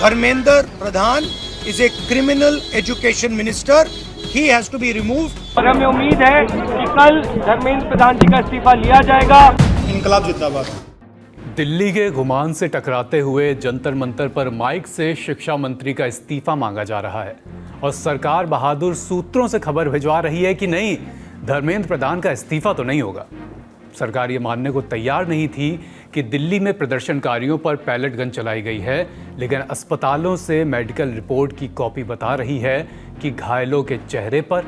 Dharmendra Pradhan is a criminal education minister. He has to be removed. और हमें उम्मीद है कि कल धर्मेंद्र प्रधान जी का इस्तीफा लिया जाएगा। इनकलाब जिंदाबाद। दिल्ली के घुमान से टकराते हुए जंतर मंतर पर माइक से शिक्षा मंत्री का इस्तीफा मांगा जा रहा है और सरकार बहादुर सूत्रों से खबर भिजवा रही है कि नहीं, धर्मेंद्र प्रधान का इस्तीफा तो नहीं होगा। सरकार ये मानने को तैयार नहीं थी कि दिल्ली में प्रदर्शनकारियों पर पैलेट गन चलाई गई है, लेकिन अस्पतालों से मेडिकल रिपोर्ट की कॉपी बता रही है कि घायलों के चेहरे पर,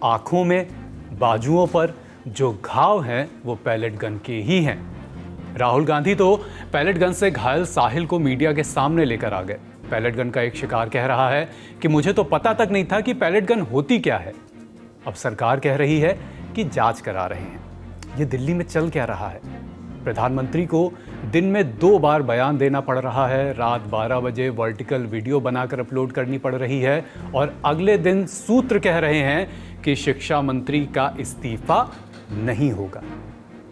आंखों में, बाजुओं पर जो घाव हैं वो पैलेट गन के ही हैं। राहुल गांधी तो पैलेट गन से घायल साहिल को मीडिया के सामने लेकर आ गए। पैलेट गन का एक शिकार कह रहा है कि मुझे तो पता तक नहीं था कि पैलेट गन होती क्या है। अब सरकार कह रही है कि जांच करा रहे हैं। ये दिल्ली में चल क्या रहा है? प्रधानमंत्री को दिन में 2 बार बयान देना पड़ रहा है, रात 12 बजे वर्टिकल वीडियो बनाकर अपलोड करनी पड़ रही है और अगले दिन सूत्र कह रहे हैं कि शिक्षा मंत्री का इस्तीफा नहीं होगा।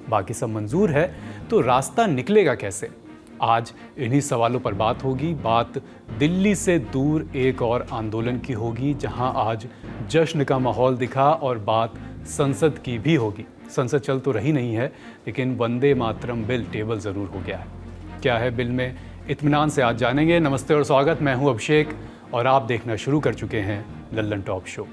बाकी सब मंजूर है तो रास्ता निकलेगा कैसे? आज इन्हीं सवालों पर बात होगी। बात दिल्ली से दूर एक और आंदोलन की होगी जहां आज जश्न का माहौल दिखा और बात संसद की भी होगी। संसद चल तो रही नहीं है, लेकिन वंदे मातरम बिल टेबल ज़रूर हो गया है। क्या है बिल में, इत्मीनान से आज जानेंगे। नमस्ते और स्वागत, मैं हूं अभिषेक और आप देखना शुरू कर चुके हैं लल्लन टॉप शो।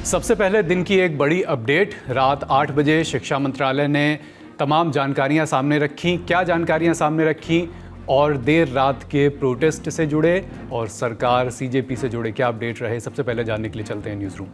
सबसे पहले दिन की एक बड़ी अपडेट। रात 8 बजे शिक्षा मंत्रालय ने तमाम जानकारियां सामने रखी। क्या जानकारियां सामने रखी और देर रात के प्रोटेस्ट से जुड़े और सरकार सीजेपी से जुड़े क्या अपडेट रहे, सबसे पहले जानने के लिए चलते हैं न्यूज़ रूम।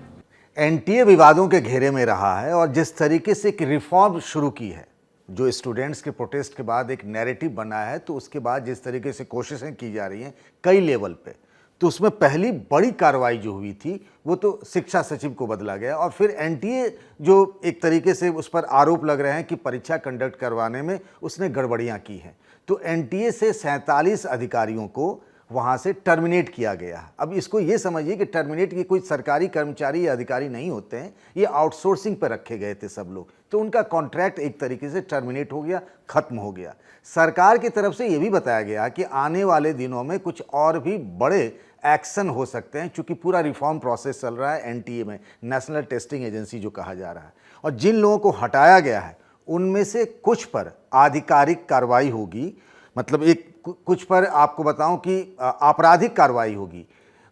एनटीए विवादों के घेरे में रहा है और जिस तरीके से एक रिफॉर्म शुरू की है, जो स्टूडेंट्स के प्रोटेस्ट के बाद एक नैरेटिव बना है, तो उसके बाद जिस तरीके से कोशिशें की जा रही हैं कई लेवल पे, तो उसमें पहली बड़ी कार्रवाई जो हुई थी वो तो शिक्षा सचिव को बदला गया और फिर एनटीए जो एक तरीके से उस पर आरोप लग रहे हैं कि परीक्षा कंडक्ट करवाने में उसने गड़बड़ियां की हैं, तो एनटीए से 47 अधिकारियों को वहां से टर्मिनेट किया गया। अब इसको ये समझिए कि टर्मिनेट की कोई सरकारी कर्मचारी या अधिकारी नहीं होते हैं, ये आउटसोर्सिंग पर रखे गए थे सब लोग, तो उनका कॉन्ट्रैक्ट एक तरीके से टर्मिनेट हो गया, खत्म हो गया। सरकार की तरफ से ये भी बताया गया कि आने वाले दिनों में कुछ और भी बड़े एक्शन हो सकते हैं, चूंकि पूरा रिफॉर्म प्रोसेस चल रहा है एनटीए में, नेशनल टेस्टिंग एजेंसी जो कहा जा रहा है, और जिन लोगों को हटाया गया है उनमें से कुछ पर आधिकारिक कार्रवाई होगी, मतलब कुछ पर आपको बताऊं कि आपराधिक कार्रवाई होगी,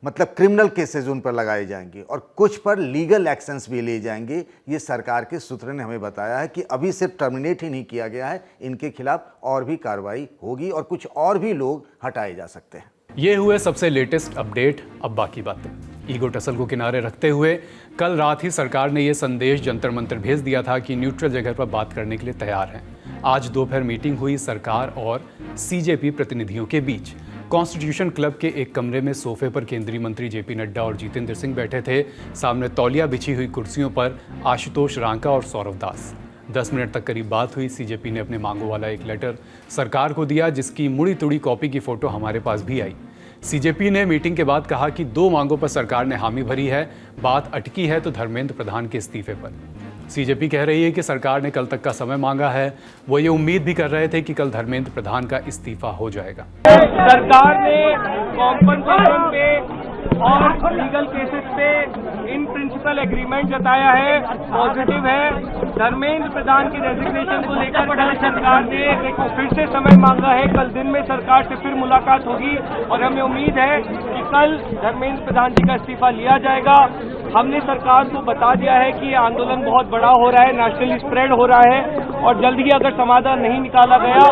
मतलब क्रिमिनल केसेस उन पर लगाए जाएंगे और कुछ पर लीगल एक्शंस भी लिए जाएंगे। ये सरकार के सूत्र ने हमें बताया है कि अभी सिर्फ टर्मिनेट ही नहीं किया गया है, इनके खिलाफ और भी कार्रवाई होगी और कुछ और भी लोग हटाए जा सकते हैं। ये हुए सबसे लेटेस्ट अपडेट। अब बाकी बातें। ईगो टसल को किनारे रखते हुए कल रात ही सरकार ने यह संदेश जंतर मंतर भेज दिया था कि न्यूट्रल जगह पर बात करने के लिए तैयार हैं। आज दोपहर मीटिंग हुई सरकार और सीजेपी प्रतिनिधियों के बीच। कॉन्स्टिट्यूशन क्लब के एक कमरे में सोफे पर केंद्रीय मंत्री जेपी नड्डा और जितेंद्र सिंह बैठे थे। सामने तौलिया बिछी हुई कुर्सियों पर आशुतोष रांका और सौरभ दास। 10 मिनट तक करीब बात हुई। सीजेपी ने अपने मांगों वाला एक लेटर सरकार को दिया, जिसकी मुड़ी तुड़ी कॉपी की फोटो हमारे पास भी आई। सीजेपी ने मीटिंग के बाद कहा कि 2 मांगों पर सरकार ने हामी भरी है, बात अटकी है तो धर्मेंद्र प्रधान के इस्तीफे पर। सीजेपी कह रही है कि सरकार ने कल तक का समय मांगा है। वो ये उम्मीद भी कर रहे थे कि कल धर्मेंद्र प्रधान का इस्तीफा हो जाएगा। सरकार ने कॉम्पनसेशन पे और लीगल केसेस पे इन प्रिंसिपल एग्रीमेंट जताया है, पॉजिटिव है। धर्मेंद्र प्रधान की रेजिग्नेशन को लेकर कल सरकार ने फिर से समय मांगा है। कल दिन में सरकार से फिर मुलाकात होगी और हमें उम्मीद है कि कल धर्मेंद्र प्रधान जी का इस्तीफा लिया जाएगा। हमने सरकार को बता दिया है कि ये आंदोलन बहुत बड़ा हो रहा है, नेशनली स्प्रेड हो रहा है और जल्द ही अगर समाधान नहीं निकाला गया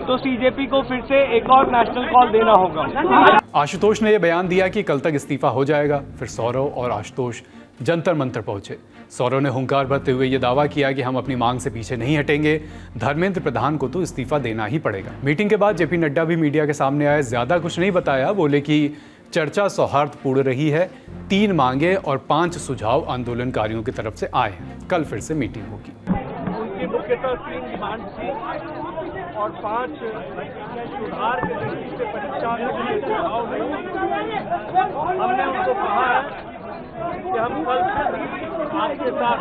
तो सीजेपी को फिर से एक और नेशनल कॉल देना होगा। आशुतोष ने यह बयान दिया कि कल तक इस्तीफा हो जाएगा। फिर सौरव और आशुतोष जंतर मंतर पहुंचे। सौरव ने हुंकार भरते हुए यह दावा किया कि हम अपनी मांग से पीछे नहीं हटेंगे, धर्मेंद्र प्रधान को तो इस्तीफा देना ही पड़ेगा। मीटिंग के बाद जेपी नड्डा भी मीडिया के सामने आए। ज्यादा कुछ नहीं बताया, बोले कि चर्चा सौहार्दपूर्ण रही है। 3 मांगे और 5 सुझाव आंदोलनकारियों की तरफ से आए हैं। कल फिर से मीटिंग होगी। उनकी मुख्यतः 3 डिमांड थी और 5 सुधार के दृष्टि से परीक्षा में सुझाव नहीं। हमने उनको कहा कि हम कल आपके साथ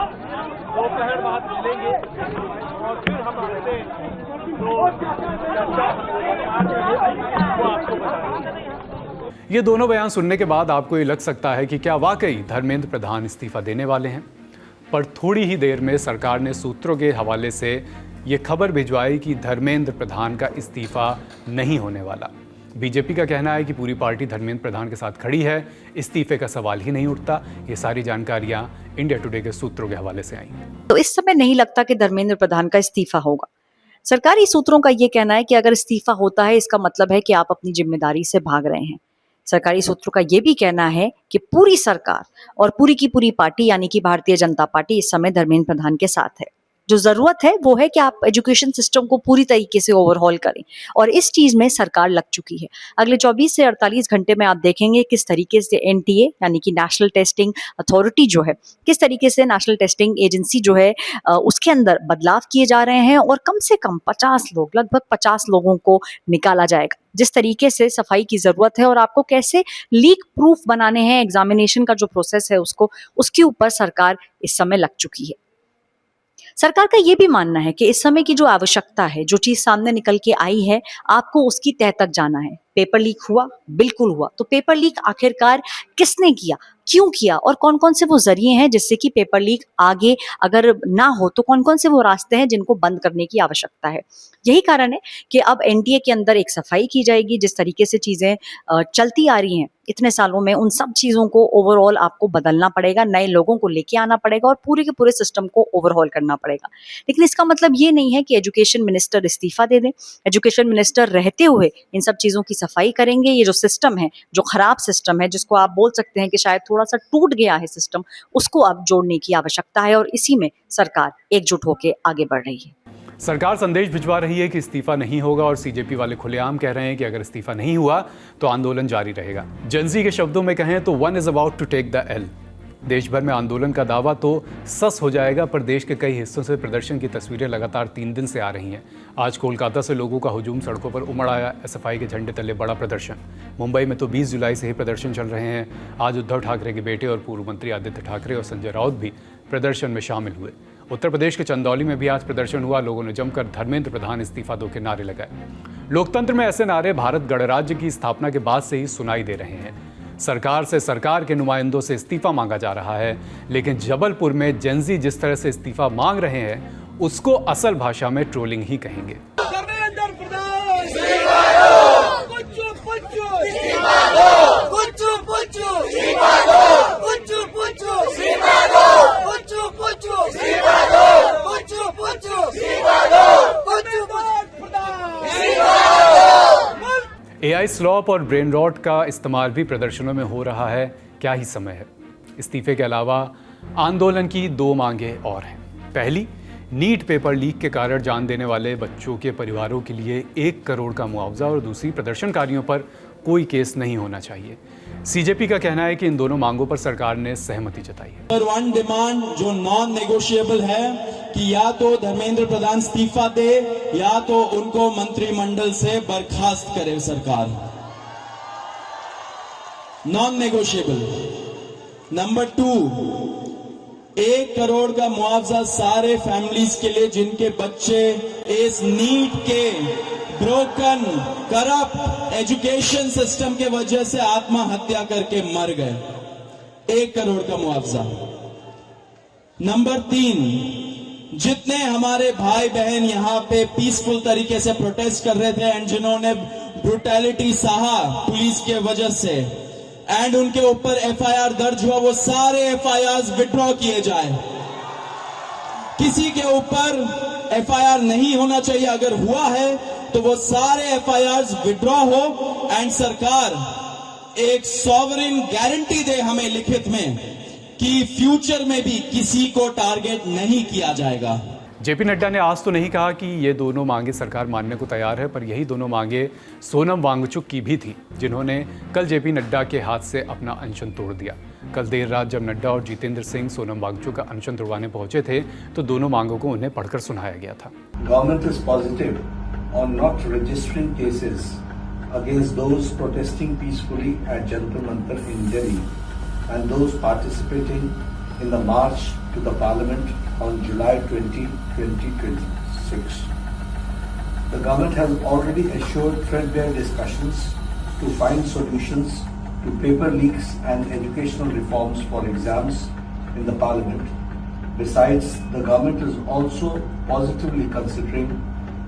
दोपहर बाद मिलेंगे और फिर हम आपसे जो चर्चा वो आपको बताएंगे। ये दोनों बयान सुनने के बाद आपको ये लग सकता है कि क्या वाकई धर्मेंद्र प्रधान इस्तीफा देने वाले हैं, पर थोड़ी ही देर में सरकार ने सूत्रों के हवाले से ये खबर भिजवाई कि धर्मेंद्र प्रधान का इस्तीफा नहीं होने वाला। बीजेपी का कहना है कि पूरी पार्टी धर्मेंद्र प्रधान के साथ खड़ी है, इस्तीफे का सवाल ही नहीं उठता। ये सारी जानकारियां इंडिया टुडे के सूत्रों के हवाले से आई। तो इस समय नहीं लगता कि धर्मेंद्र प्रधान का इस्तीफा होगा। सरकारी सूत्रों का ये कहना है कि अगर इस्तीफा होता है इसका मतलब है कि आप अपनी जिम्मेदारी से भाग रहे हैं। सरकारी सूत्रों का ये भी कहना है कि पूरी सरकार और पूरी की पूरी पार्टी यानी कि भारतीय जनता पार्टी इस समय धर्मेंद्र प्रधान के साथ है। जो जरूरत है वो है कि आप एजुकेशन सिस्टम को पूरी तरीके से ओवरहॉल करें और इस चीज में सरकार लग चुकी है। अगले 24 से 48 घंटे में आप देखेंगे किस तरीके से एनटीए यानी कि नेशनल टेस्टिंग अथॉरिटी जो है, किस तरीके से नेशनल टेस्टिंग एजेंसी जो है उसके अंदर बदलाव किए जा रहे हैं और कम से कम 50 लोग, लगभग 50 लोगों को निकाला जाएगा। जिस तरीके से सफाई की जरूरत है और आपको कैसे लीक प्रूफ बनाने हैं एग्जामिनेशन का जो प्रोसेस है उसके ऊपर सरकार इस समय लग चुकी है। सरकार का ये भी मानना है कि इस समय की जो आवश्यकता है, जो चीज सामने निकल के आई है, आपको उसकी तह तक जाना है। पेपर लीक हुआ, बिल्कुल हुआ, तो पेपर लीक आखिरकार किसने किया, क्यों किया और कौन कौन से वो जरिए हैं जिससे कि पेपर लीक आगे अगर ना हो तो कौन कौन से वो रास्ते हैं जिनको बंद करने की आवश्यकता है। यही कारण है कि अब एनटीए के अंदर एक सफाई की जाएगी। जिस तरीके से चीजें चलती आ रही हैं इतने सालों में, उन सब चीजों को ओवरऑल आपको बदलना पड़ेगा, नए लोगों को लेके आना पड़ेगा और पूरे के पूरे सिस्टम को ओवरहॉल करना पड़ेगा। लेकिन इसका मतलब ये नहीं है कि एजुकेशन मिनिस्टर इस्तीफा दे दें। एजुकेशन मिनिस्टर रहते हुए इन सब चीजों की सफाई करेंगे। ये जो सिस्टम है, जो खराब सिस्टम है, जिसको आप बोल सकते हैं कि शायद थोड़ा सा टूट गया है सिस्टम, उसको अब जोड़ने की आवश्यकता है और इसी में सरकार एकजुट होकर आगे बढ़ रही है। सरकार संदेश भिजवा रही है कि इस्तीफा नहीं होगा और सीजेपी वाले खुलेआम कह रहे हैं कि अगर इस्तीफा नहीं हुआ तो आंदोलन जारी रहेगा। जेनजी के शब्दों में कहें तो one is about to take the L. देश भर में आंदोलन का दावा तो सस हो जाएगा, पर देश के कई हिस्सों से प्रदर्शन की तस्वीरें लगातार 3 दिन से आ रही हैं। आज कोलकाता से लोगों का हुजूम सड़कों पर उमड़ आया, एसएफआई के झंडे तले बड़ा प्रदर्शन। मुंबई में तो 20 जुलाई से ही प्रदर्शन चल रहे हैं। आज उद्धव ठाकरे के बेटे और पूर्व मंत्री आदित्य ठाकरे और संजय राउत भी प्रदर्शन में शामिल हुए। उत्तर प्रदेश के चंदौली में भी आज प्रदर्शन हुआ। लोगों ने जमकर धर्मेंद्र प्रधान इस्तीफा दो के नारे लगाए। लोकतंत्र में ऐसे नारे भारत गणराज्य की स्थापना के बाद से ही सुनाई दे रहे हैं। सरकार से, सरकार के नुमाइंदों से इस्तीफा मांगा जा रहा है, लेकिन जबलपुर में जेनजी जिस तरह से इस्तीफा मांग रहे हैं उसको असल भाषा में ट्रोलिंग ही कहेंगे। एआई स्लॉप और ब्रेन रॉट का इस्तेमाल भी प्रदर्शनों में हो रहा है। क्या ही समय है। इस्तीफे के अलावा आंदोलन की 2 मांगें और हैं। पहली, नीट पेपर लीक के कारण जान देने वाले बच्चों के परिवारों के लिए 1 करोड़ का मुआवजा और दूसरी, प्रदर्शनकारियों पर कोई केस नहीं होना चाहिए। सीजेपी का कहना है कि इन दोनों मांगों पर सरकार ने सहमति जताई है। नंबर 1 डिमांड जो नॉन नेगोशिएबल है कि या तो धर्मेंद्र प्रधान इस्तीफा दे या तो उनको मंत्रिमंडल से बर्खास्त करे सरकार। Non negotiable. नंबर 2, 1 करोड़ का मुआवजा सारे फैमिलीज के लिए जिनके बच्चे इस नीट के ब्रोकन करप्ट एजुकेशन सिस्टम के वजह से आत्महत्या करके मर गए। 1 करोड़ का मुआवजा। नंबर 3, जितने हमारे भाई बहन यहां पे पीसफुल तरीके से प्रोटेस्ट कर रहे थे एंड जिन्होंने ब्रूटैलिटी सहा पुलिस के वजह से एंड उनके ऊपर एफआईआर दर्ज हुआ, वो सारे एफआईआर विड्रॉ किए जाए। किसी के ऊपर एफआईआर नहीं होना चाहिए, अगर हुआ है तो वो सारे एफआईआर विड्रॉ हो एंड सरकार एक सॉवरेन गारंटी दे हमें लिखित में कि फ्यूचर में भी किसी को टारगेट नहीं किया जाएगा। जेपी नड्डा ने आज तो नहीं कहा कि ये दोनों मांगे सरकार मानने को तैयार है, पर यही दोनों मांगे सोनम वांगचुक की भी थी, जिन्होंने कल जेपी नड्डा के हाथ से अपना अनशन तोड़ दिया। कल देर रात जब नड्डा और जितेंद्र सिंह सोनम वांगचुक का अनशन तोड़वाने पहुंचे थे तो दोनों मांगों को उन्हें पढ़कर सुनाया गया था। Government is positive on not registering cases against those protesting peacefully at Jantar Mantar in Delhi and those participating in the march to the Parliament on July 20, 2026. The government has already assured threadbare discussions to find solutions to paper leaks and educational reforms for exams in the Parliament. Besides, the government is also positively considering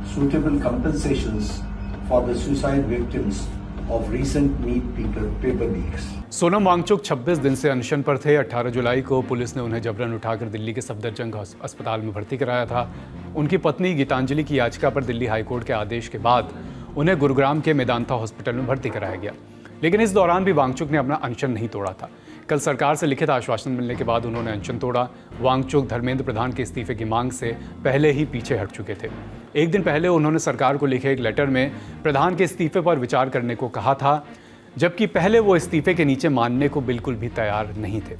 suitable compensations for the suicide victims of recent NEET paper leaks. Sonam Wangchuk 26 दिन से अनशन पर थे। 18 जुलाई को police ने उन्हें जबरन उठाकर दिल्ली के सफदरजंग अस्पताल में भर्ती कराया था। उनकी पत्नी गीतांजलि की याचिका पर दिल्ली हाईकोर्ट के आदेश के बाद उन्हें गुरुग्राम के मेदांता हॉस्पिटल में भर्ती कराया गया, लेकिन इस दौरान भी वांगचुक ने अपना अनशन नहीं तोड़ा था। कल सरकार से लिखित आश्वासन मिलने के बाद उन्होंने अनशन तोड़ा। वांगचुक धर्मेंद्र प्रधान के इस्तीफे की मांग से पहले ही पीछे हट चुके थे। एक दिन पहले उन्होंने सरकार को लिखे एक लेटर में प्रधान के इस्तीफे पर विचार करने को कहा था, जबकि पहले वो इस्तीफे के नीचे मानने को बिल्कुल भी तैयार नहीं थे।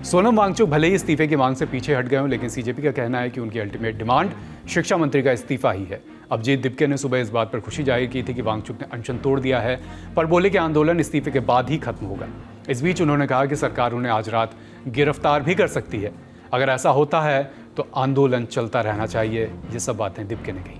सोनम वांगचुक भले ही इस्तीफे की मांग से पीछे हट गए हों, लेकिन सीजेपी का कहना है कि उनकी अल्टीमेट डिमांड शिक्षा मंत्री का इस्तीफा ही है। अभिजीत दिपके ने सुबह इस बात पर खुशी जाहिर की थी कि वांगचुक ने अनशन तोड़ दिया है, पर बोले कि आंदोलन इस्तीफे के बाद ही खत्म होगा। इस बीच उन्होंने कहा कि सरकार उन्हें आज रात गिरफ्तार भी कर सकती है। अगर ऐसा होता है तो आंदोलन चलता रहना चाहिए। ये सब बातें दिपके ने कही।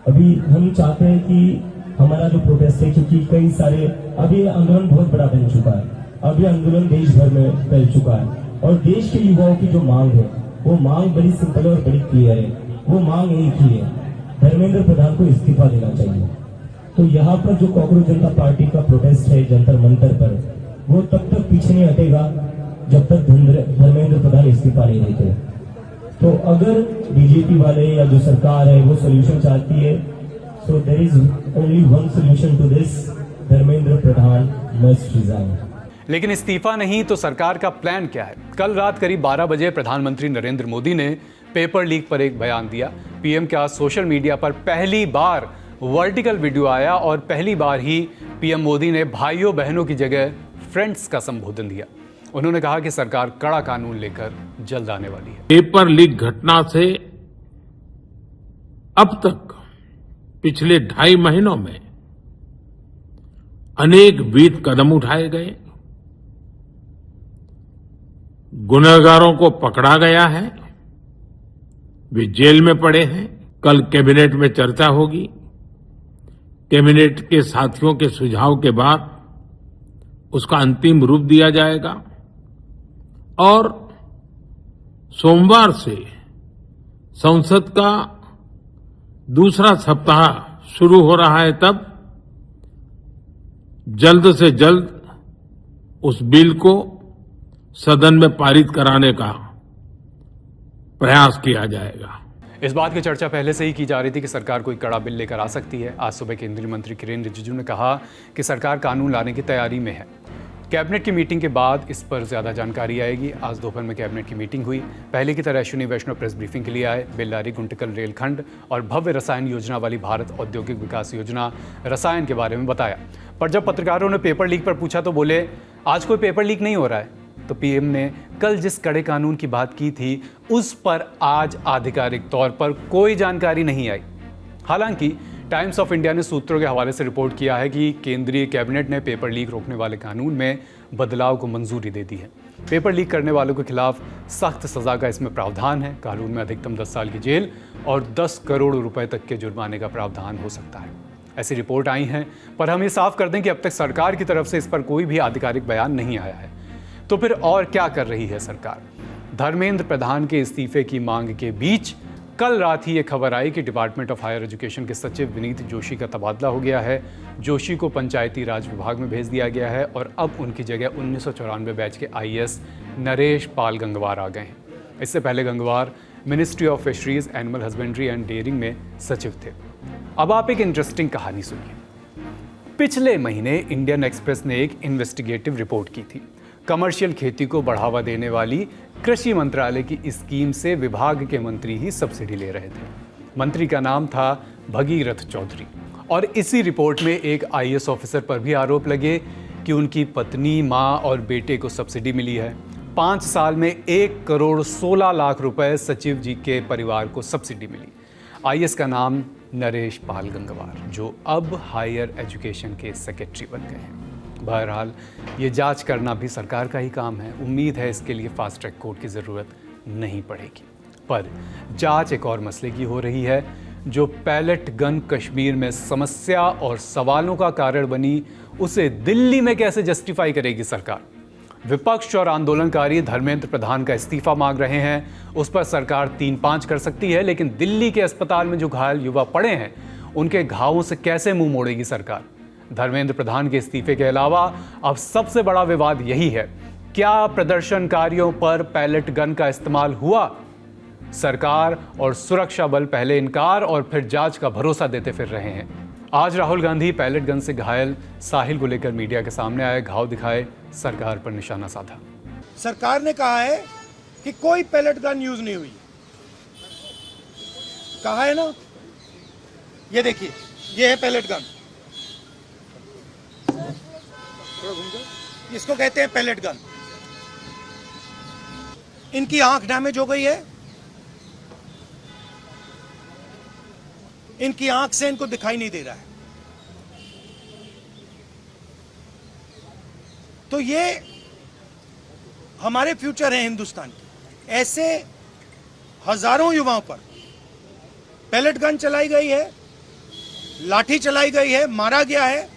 अभी हम चाहते हैं कि हमारा जो प्रोटेस्ट है, क्योंकि कई सारे अभी आंदोलन बहुत बड़ा बन चुका है, अभी आंदोलन देश भर में फैल चुका है और देश के युवाओं की जो मांग है वो मांग बड़ी सिंपल और बड़ी क्लियर है। वो मांग एक ही है, धर्मेंद्र प्रधान को इस्तीफा देना चाहिए। तो यहाँ पर जो कांग्रेस जनता पार्टी का प्रोटेस्ट है जंतर मंतर पर, वो तब तक पीछे नहीं हटेगा जब तक धर्मेंद्र प्रधान इस्तीफा नहीं देते। तो अगर बीजेपी वाले या जो सरकार है वो सोल्यूशन चाहती है, so there is only one solution to this, Dharmendra Pradhan must resign. लेकिन इस्तीफा नहीं तो सरकार का प्लान क्या है? कल रात करीब 12 बजे प्रधानमंत्री नरेंद्र मोदी ने पेपर लीक पर एक बयान दिया। पीएम का सोशल मीडिया पर पहली बार वर्टिकल वीडियो आया और पहली बार ही पीएम मोदी ने भाइयों बहनों की जगह फ्रेंड्स का संबोधन दिया। उन्होंने कहा कि सरकार कड़ा कानून लेकर जल्द आने वाली है। पेपर लीक घटना से अब तक पिछले 2.5 महीनों में अनेक विध कदम उठाए गए, गुनहगारों को पकड़ा गया है, वे जेल में पड़े हैं। कल कैबिनेट में चर्चा होगी, कैबिनेट के साथियों के सुझाव के बाद उसका अंतिम रूप दिया जाएगा और सोमवार से संसद का दूसरा सप्ताह शुरू हो रहा है। तब जल्द से जल्द उस बिल को सदन में पारित कराने का प्रयास किया जाएगा। इस बात की चर्चा पहले से ही की जा रही थी कि सरकार कोई कड़ा बिल लेकर आ सकती है। आज सुबह केंद्रीय मंत्री किरेन रिजिजू ने कहा कि सरकार कानून लाने की तैयारी में है। कैबिनेट की मीटिंग के बाद इस पर ज़्यादा जानकारी आएगी। आज दोपहर में कैबिनेट की मीटिंग हुई। पहले की तरह अश्विनी वैष्णव प्रेस ब्रीफिंग के लिए आए। बेल्लारी गुंटकल रेलखंड और भव्य रसायन योजना वाली भारत औद्योगिक विकास योजना रसायन के बारे में बताया। पर जब पत्रकारों ने पेपर लीक पर पूछा तो बोले आज कोई पेपर लीक नहीं हो रहा है। तो पीएम ने कल जिस कड़े कानून की बात की थी उस पर आज आधिकारिक तौर पर कोई जानकारी नहीं आई। हालांकि टाइम्स ऑफ इंडिया ने सूत्रों के हवाले से रिपोर्ट किया है कि केंद्रीय कैबिनेट ने पेपर लीक रोकने वाले कानून में बदलाव को मंजूरी दे दी है। पेपर लीक करने वालों के खिलाफ सख्त सजा का इसमें प्रावधान है। कानून में अधिकतम 10 साल की जेल और 10 करोड़ रुपए तक के जुर्माने का प्रावधान हो सकता है। ऐसी रिपोर्ट आई है, पर हम ये साफ कर दें कि अब तक सरकार की तरफ से इस पर कोई भी आधिकारिक बयान नहीं आया है। तो फिर और क्या कर रही है सरकार? धर्मेंद्र प्रधान के इस्तीफे की मांग के बीच कल रात ही ये खबर आई कि डिपार्टमेंट ऑफ हायर एजुकेशन के सचिव विनीत जोशी का तबादला हो गया है। जोशी को पंचायती राज विभाग में भेज दिया गया है और अब उनकी जगह 1994 बैच के आईएएस नरेश पाल गंगवार आ गए हैं। इससे पहले Gangwar ministry of fisheries, animal husbandry and dairying में सचिव थे। अब आप एक इंटरेस्टिंग कहानी सुनिए। पिछले महीने इंडियन एक्सप्रेस ने एक इन्वेस्टिगेटिव रिपोर्ट की थी। कमर्शियल खेती को बढ़ावा देने वाली कृषि मंत्रालय की स्कीम से विभाग के मंत्री ही सब्सिडी ले रहे थे। मंत्री का नाम था भगीरथ चौधरी और इसी रिपोर्ट में एक आईएएस ऑफिसर पर भी आरोप लगे कि उनकी पत्नी, मां और बेटे को सब्सिडी मिली है। 5 साल में 1 करोड़ 16 लाख रुपए सचिव जी के परिवार को सब्सिडी मिली। आईएएस का नाम नरेश पाल गंगवार, जो अब हायर एजुकेशन के सेक्रेटरी बन गए हैं। बहरहाल ये जांच करना भी सरकार का ही काम है। उम्मीद है इसके लिए फास्ट ट्रैक कोर्ट की ज़रूरत नहीं पड़ेगी। पर जांच एक और मसले की हो रही है, जो पैलेट गन कश्मीर में समस्या और सवालों का कारण बनी, उसे दिल्ली में कैसे जस्टिफाई करेगी सरकार। विपक्ष और आंदोलनकारी धर्मेंद्र प्रधान का इस्तीफा मांग रहे हैं। उस पर सरकार 3-5 कर सकती है, लेकिन दिल्ली के अस्पताल में जो घायल युवा पड़े हैं, उनके घावों से कैसे मुंह मोड़ेगी सरकार। धर्मेंद्र प्रधान के इस्तीफे के अलावा अब सबसे बड़ा विवाद यही है, क्या प्रदर्शनकारियों पर पैलेट गन का इस्तेमाल हुआ। सरकार और सुरक्षा बल पहले इनकार और फिर जांच का भरोसा देते फिर रहे हैं। आज राहुल गांधी पैलेट गन से घायल साहिल को लेकर मीडिया के सामने आए, घाव दिखाए, सरकार पर निशाना साधा। सरकार ने कहा है कि कोई पैलेट गन यूज नहीं हुई, कहा है ना। ये देखिए, ये है पैलेट गन, इसको कहते हैं पैलेट गन। इनकी आंख डैमेज हो गई है, इनकी आंख से इनको दिखाई नहीं दे रहा है। तो ये हमारे फ्यूचर है हिंदुस्तान के। ऐसे हजारों युवाओं पर पैलेट गन चलाई गई है, लाठी चलाई गई है, मारा गया है,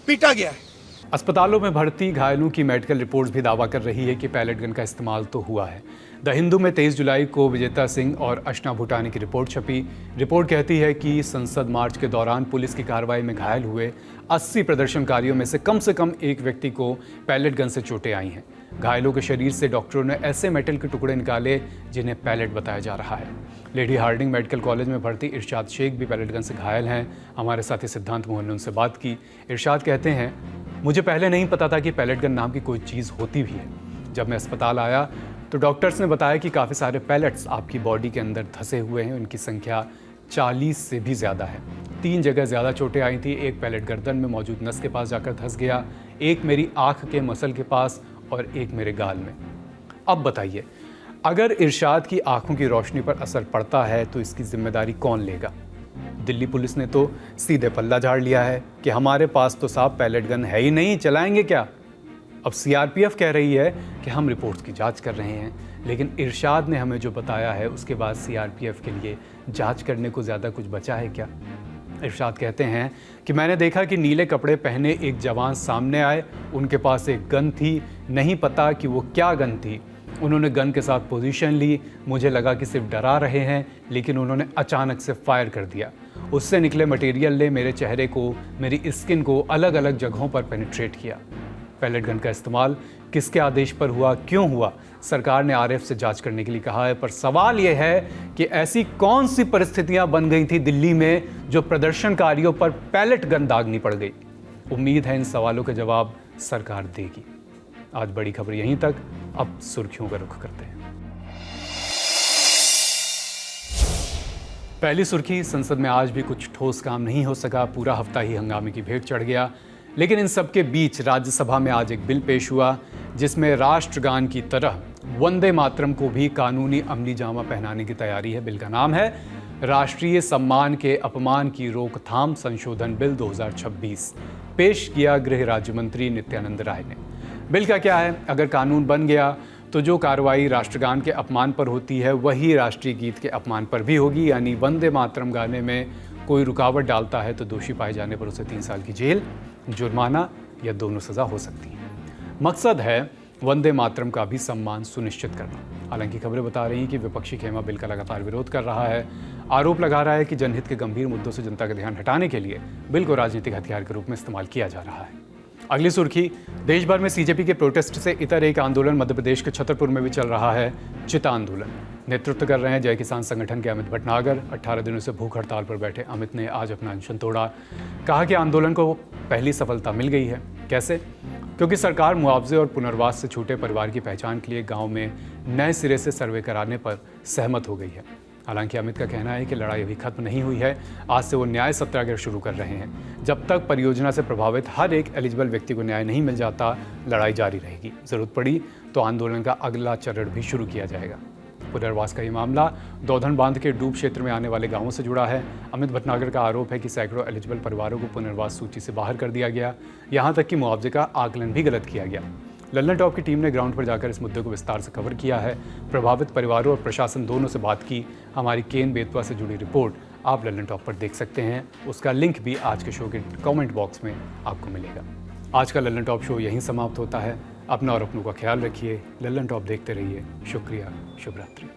पीटा गया है। अस्पतालों में भर्ती घायलों की मेडिकल रिपोर्ट्स भी दावा कर रही है कि पैलेट गन का इस्तेमाल तो हुआ है। द हिंदू में 23 जुलाई को विजेता सिंह और अशना भूटानी की रिपोर्ट छपी। रिपोर्ट कहती है कि संसद मार्च के दौरान पुलिस की कार्रवाई में घायल हुए 80 प्रदर्शनकारियों में से कम एक व्यक्ति को पैलेट गन से चोटें आई हैं। घायलों के शरीर से डॉक्टरों ने ऐसे मेटल के टुकड़े निकाले जिन्हें पैलेट बताया जा रहा है। लेडी हार्डिंग मेडिकल कॉलेज में भर्ती इरशाद शेख भी पैलेट गन से घायल हैं। हमारे साथी सिद्धांत मोहन ने उनसे बात की। इरशाद कहते हैं, मुझे पहले नहीं पता था कि पैलेट गन नाम की कोई चीज़ होती भी है। जब मैं अस्पताल आया तो डॉक्टर्स ने बताया कि काफ़ी सारे पैलेट्स आपकी बॉडी के अंदर धंसे हुए हैं। उनकी संख्या 40 से भी ज़्यादा है। 3 जगह ज़्यादा चोटें आई थी। एक पैलेट गर्दन में मौजूद नस के पास जाकर धंस गया, एक मेरी आँख के मसल के पास और एक मेरे गाल में। अब बताइए, अगर इरशाद की आंखों की रोशनी पर असर पड़ता है तो इसकी जिम्मेदारी कौन लेगा। दिल्ली पुलिस ने तो सीधे पल्ला झाड़ लिया है कि हमारे पास तो साहब पैलेट गन है ही नहीं, चलाएंगे क्या। अब सीआरपीएफ कह रही है कि हम रिपोर्ट्स की जांच कर रहे हैं, लेकिन इरशाद ने हमें जो बताया है उसके बाद सीआरपीएफ के लिए जांच करने को ज़्यादा कुछ बचा है क्या। इरशाद कहते हैं कि मैंने देखा कि नीले कपड़े पहने एक जवान सामने आए, उनके पास एक गन थी, नहीं पता कि वो क्या गन थी। उन्होंने गन के साथ पोजीशन ली, मुझे लगा कि सिर्फ डरा रहे हैं, लेकिन उन्होंने अचानक से फायर कर दिया। उससे निकले मटेरियल ने मेरे चेहरे को, मेरी स्किन को अलग अलग जगहों पर पेनिट्रेट किया। पैलेट गन का इस्तेमाल किसके आदेश पर हुआ, क्यों हुआ, सरकार ने आरएफ से जांच करने के लिए कहा है। पर सवाल यह है कि ऐसी कौन सी परिस्थितियां बन गई थी दिल्ली में जो प्रदर्शनकारियों पर पैलेट गन दागनी पड़ गई। उम्मीद है इन सवालों के जवाब सरकार देगी। आज बड़ी खबर यहीं तक, अब सुर्खियों का रुख करते हैं। पहली सुर्खी, संसद में आज भी कुछ ठोस काम नहीं हो सका, पूरा हफ्ता ही हंगामे की भेंट चढ़ गया। लेकिन इन सब के बीच राज्यसभा में आज एक बिल पेश हुआ जिसमें राष्ट्रगान की तरह वंदे मातरम को भी कानूनी अमली जामा पहनाने की तैयारी है। बिल का नाम है राष्ट्रीय सम्मान के अपमान की रोकथाम संशोधन बिल 2026। पेश किया गृह राज्य मंत्री नित्यानंद राय ने। बिल का क्या है, अगर कानून बन गया तो जो कार्रवाई राष्ट्रगान के अपमान पर होती है वही राष्ट्रीय गीत के अपमान पर भी होगी। यानी वंदे मातरम गाने में कोई रुकावट डालता है तो दोषी पाए जाने पर उसे 3 साल की जेल, जुर्माना या दोनों सज़ा हो सकती है। मकसद है वंदे मातरम का भी सम्मान सुनिश्चित करना। हालांकि खबरें बता रही हैं कि विपक्षी खेमा बिल का लगातार विरोध कर रहा है, आरोप लगा रहा है कि जनहित के गंभीर मुद्दों से जनता का ध्यान हटाने के लिए बिल को राजनीतिक हथियार के रूप में इस्तेमाल किया जा रहा है। अगली सुर्खी, देश भर में सीजेपी के प्रोटेस्ट से इतर एक आंदोलन मध्य प्रदेश के छतरपुर में भी चल रहा है, चिता आंदोलन। नेतृत्व कर रहे हैं जय किसान संगठन के अमित भटनागर। 18 दिनों से भूख हड़ताल पर बैठे अमित ने आज अपना अनशन तोड़ा। कहा कि आंदोलन को पहली सफलता मिल गई है। कैसे? क्योंकि सरकार मुआवजे और पुनर्वास से छूटे परिवार की पहचान के लिए गांव में नए सिरे से सर्वे कराने पर सहमत हो गई है। हालांकि अमित का कहना है कि लड़ाई अभी खत्म नहीं हुई है। आज से वो न्याय सत्याग्रह शुरू कर रहे हैं। जब तक परियोजना से प्रभावित हर एक एलिजिबल व्यक्ति को न्याय नहीं मिल जाता, लड़ाई जारी रहेगी। जरूरत पड़ी तो आंदोलन का अगला चरण भी शुरू किया जाएगा। पुनर्वास का ये मामला दौधन बांध के डूब क्षेत्र में आने वाले गांवों से जुड़ा है। अमित भटनागर का आरोप है कि सैकड़ों एलिजिबल परिवारों को पुनर्वास सूची से बाहर कर दिया गया, यहां तक कि मुआवजे का आकलन भी गलत किया गया। लल्लन टॉप की टीम ने ग्राउंड पर जाकर इस मुद्दे को विस्तार से कवर किया है, प्रभावित परिवारों और प्रशासन दोनों से बात की। हमारी केन बेतवा से जुड़ी रिपोर्ट आप लल्लन टॉप पर देख सकते हैं, उसका लिंक भी आज के शो के कमेंट बॉक्स में आपको मिलेगा। आज का लल्लन टॉप शो यहीं समाप्त होता है। अपना और अपनों का ख्याल रखिए। लल्लन टॉप देखते रहिए। शुक्रिया, शुभ रात्रि।